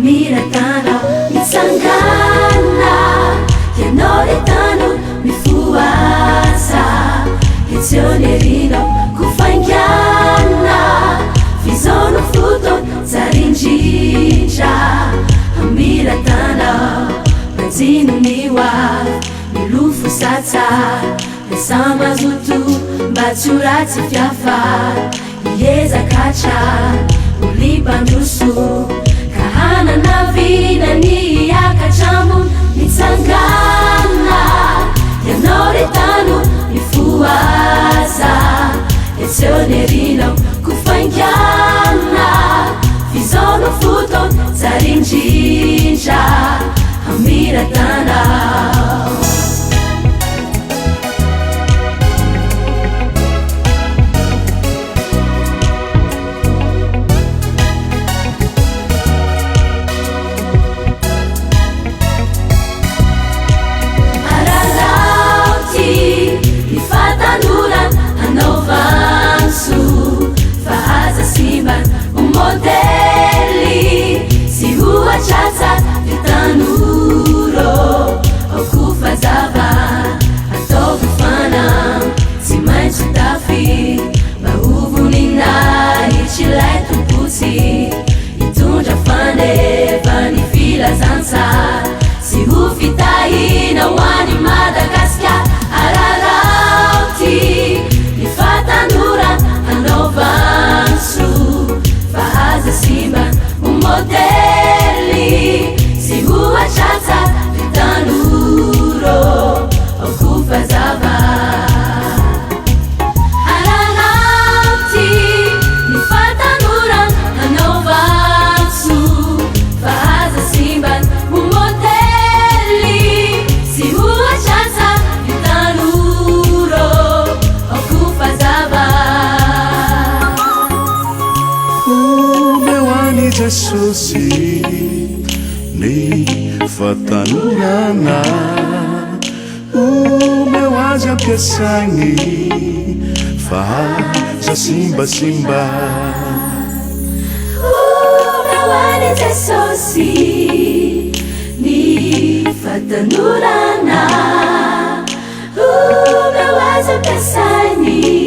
miratana mitsangana ianao le tano mifoasa etsionerino kufaingana vizono foto zarindrindra miratana manzinoniwa milofo satsa lesamazoto mba tsy ho ratsy fiafa iezakatra olipandroso ka hanana vinany akatramo mitsangana ianao le tano mifoasa etsionerino kufaingana vizono foto zarindrindra miratana Chasa vitanuro okufazava atofufana simaitsutafi bahuvunina ichilai tupusi itundra fane vanifilazansa sihufitai na wani Madagaskar ararauti nifatanura anovansu fahaza simba umodeli sihuwa chata vitanuro okufazava ararauti nifatanura anovansu fahaza simba umodeli sihuwa chata vitanuro okufazava Jesusi ni fatanurana umewaja piasangi fahaza simba umewani Jesusi ni fatanurana umewaja piasangi